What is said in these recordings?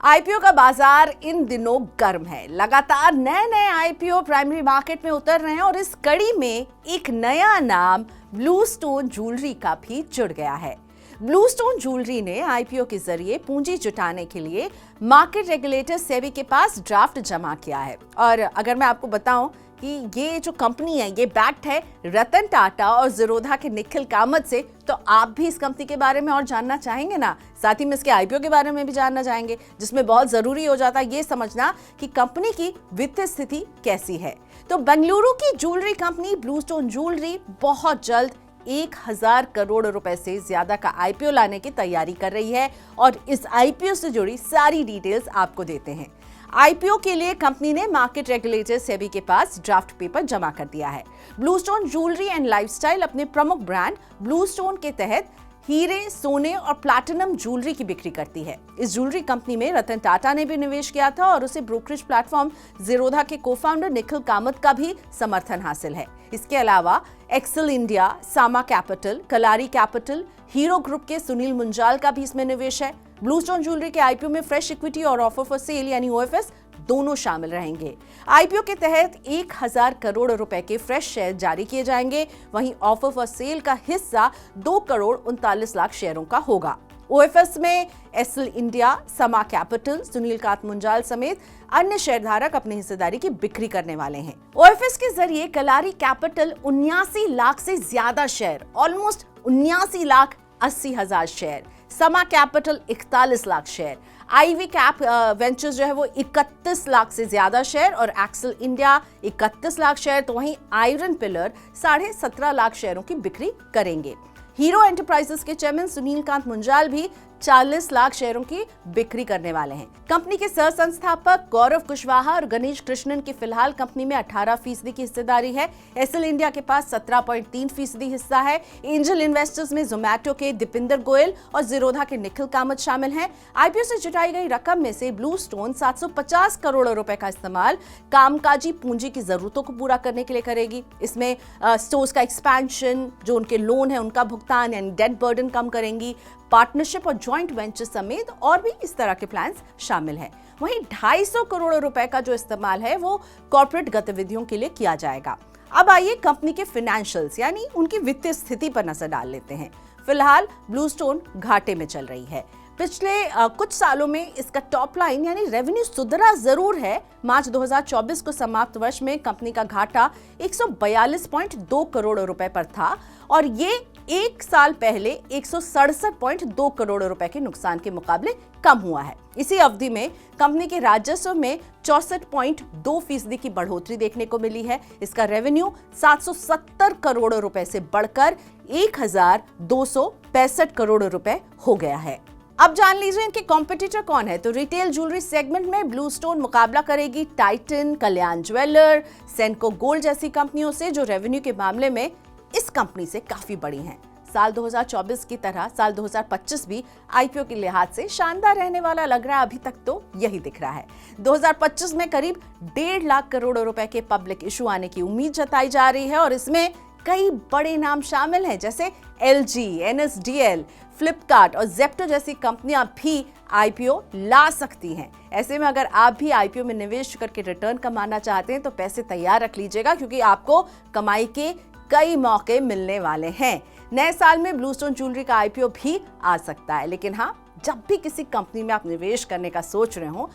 IPO का बाजार इन दिनों गर्म है। लगातार नए नए आईपीओ प्राइमरी मार्केट में उतर रहे हैं और इस कड़ी में एक नया नाम ब्लूस्टोन ज्वेलरी का भी जुड़ गया है। ब्लूस्टोन ज्वेलरी ने आईपीओ के जरिए पूंजी जुटाने के लिए मार्केट रेगुलेटर सेबी के पास ड्राफ्ट जमा किया है। और अगर मैं आपको बताऊं कि ये जो कंपनी है ये बैक्ड है रतन टाटा और ज़ीरोधा के निखिल कामत से, तो आप भी इस कंपनी के बारे में और जानना चाहेंगे ना। साथ ही में इसके आईपीओ के बारे में भी जानना चाहेंगे, जिसमें बहुत जरूरी हो जाता है ये समझना कि कंपनी की वित्तीय स्थिति कैसी है। तो बेंगलुरु की ज्वेलरी कंपनी ब्लूस्टोन ज्वेलरी बहुत जल्द 1000 करोड़ रुपए से ज्यादा का आईपीओ लाने की तैयारी कर रही है और इस आईपीओ से जुड़ी सारी डिटेल्स आपको देते हैं। आईपीओ के लिए कंपनी ने मार्केट रेगुलेटर सेबी के पास ड्राफ्ट पेपर जमा कर दिया है। ब्लूस्टोन ज्वेलरी एंड लाइफस्टाइल अपने प्रमुख ब्रांड ब्लूस्टोन के तहत हीरे, सोने और प्लैटिनम ज्वेलरी की बिक्री करती है। इस ज्वेलरी कंपनी में रतन टाटा ने भी निवेश किया था और उसे ब्रोकरेज प्लेटफॉर्म ज़ीरोधा के को-फाउंडर निखिल कामत का भी समर्थन हासिल है। इसके अलावा एक्सेल इंडिया, सामा कैपिटल, कलारी कैपिटल, हीरो ग्रुप के सुनील मुंजाल का भी इसमें निवेश है। ब्लूस्टोन ज्वेलरी के आईपीओ में फ्रेश इक्विटी और ऑफर फॉर सेल यानी ओएफएस दोनों शामिल रहेंगे। आईपीओ के तहत 1000 करोड़ रुपए के फ्रेश शेयर जारी किए जाएंगे। वहीं ऑफर फॉर सेल का हिस्सा 2 करोड़ 39 लाख शेयरों का होगा। ओएफएस में एक्सेल इंडिया, समा कैपिटल, सुनील कात मुंजाल समेत अन्य शेयरधारक अपनी हिस्सेदारी की बिक्री करने वाले हैं। ओएफएस के जरिए कलारी कैपिटल 79 लाख से ज्यादा share, almost 79,80,000 share, Sama Capital 41 lakh share, IvyCap Ventures जो है वो 31 लाख से ज्यादा शेयर और एक्सेल इंडिया 31 लाख शेयर, तो वहीं आयरन पिलर 17.5 लाख शेयरों की बिक्री करेंगे। हीरो एंटरप्राइजेस के चेयरमैन सुनील कांत मुंजाल भी 40 लाख शेयरों की बिक्री करने वाले हैं। कंपनी के सह संस्थापक गौरव कुशवाहा और गणेश कृष्णन की फिलहाल कंपनी में 18% की हिस्सेदारी है। एक्सेल इंडिया के पास 17.3% हिस्सा है। एंजल इन्वेस्टर्स में जोमैटो के दीपिंदर गोयल और ज़ीरोधा के निखिल कामत शामिल हैं। आईपीओ से जुटाई गई रकम में से ब्लूस्टोन 750 करोड़ रुपए का इस्तेमाल कामकाजी पूंजी की जरूरतों को पूरा करने के लिए करेगी। इसमें स्टोर्स का एक्सपेंशन, जो उनके लोन है उनका भुगतान यानी डेट बर्डन कम करेंगी, पार्टनरशिप और जॉइंट वेंचर समेत और भी इस तरह के प्लान्स शामिल हैं। वहीं 250 करोड़ रुपए का जो इस्तेमाल है वो कॉर्पोरेट गतिविधियों के लिए किया जाएगा। अब आइए कंपनी के फाइनेंशियल्स यानी उनकी वित्तीय स्थिति पर नजर डाल लेते हैं। फिलहाल ब्लूस्टोन घाटे में चल रही है। पिछले कुछ सालों में इसका टॉप लाइन यानी रेवेन्यू सुधरा जरूर है। मार्च 2024 को समाप्त वर्ष में कंपनी का घाटा 142.2 करोड़ रुपए पर था और ये एक साल पहले 167.2 करोड़ रुपए के नुकसान के मुकाबले कम हुआ है। इसी अवधि में कंपनी के राजस्व में 64.2% की बढ़ोतरी देखने को मिली है। इसका रेवेन्यू 770 करोड़ रुपए से बढ़कर 1265 करोड़ रुपए हो गया है। अब जान लीजिए इनके कॉम्पिटिटर कौन है। तो रिटेल ज्वेलरी सेगमेंट में ब्लूस्टोन मुकाबला करेगी टाइटन, कल्याण ज्वेलर, सेनको गोल्ड जैसी कंपनियों से, जो रेवेन्यू के मामले में इस कंपनी से काफी बड़ी हैं। साल 2024 की तरह साल 2025 भी आईपीओ के लिहाज से शानदार रहने वाला लग रहा है। अभी तक तो यही दिख रहा है। 2025 में करीब 1.5 लाख करोड़ रुपए के पब्लिक इशू आने की उम्मीद जताई जा रही है और इसमें कई बड़े नाम शामिल हैं, जैसे एलजी, एनएसडीएल, फ्लिपकार्ट और जेप्टो जैसी कंपनियां भी आईपीओ ला सकती हैं। ऐसे में अगर आप भी आईपीओ में निवेश करके रिटर्न कमाना चाहते हैं तो पैसे तैयार रख लीजिएगा, क्योंकि आपको कमाई के कई मौके मिलने वाले हैं। नए साल में ब्लूस्टोन ज्वेलरी का आईपीओ भी आ सकता है। लेकिन हाँ, जब भी किसी कंपनी में आप निवेश करने का सोच रहे हो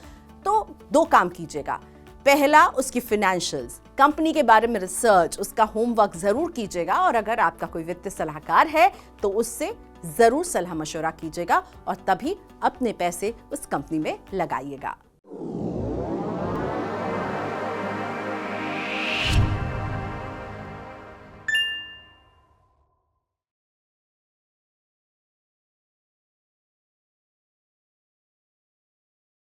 तो 2 काम कीजिएगा। पहला, उसकी फाइनेंशियल्स, कंपनी के बारे में रिसर्च, उसका होमवर्क जरूर कीजिएगा और अगर आपका कोई वित्तीय सलाहकार है तो उससे जरूर सलाह मशवरा कीजिएगा और तभी अपने पैसे उस कंपनी में लगाइएगा।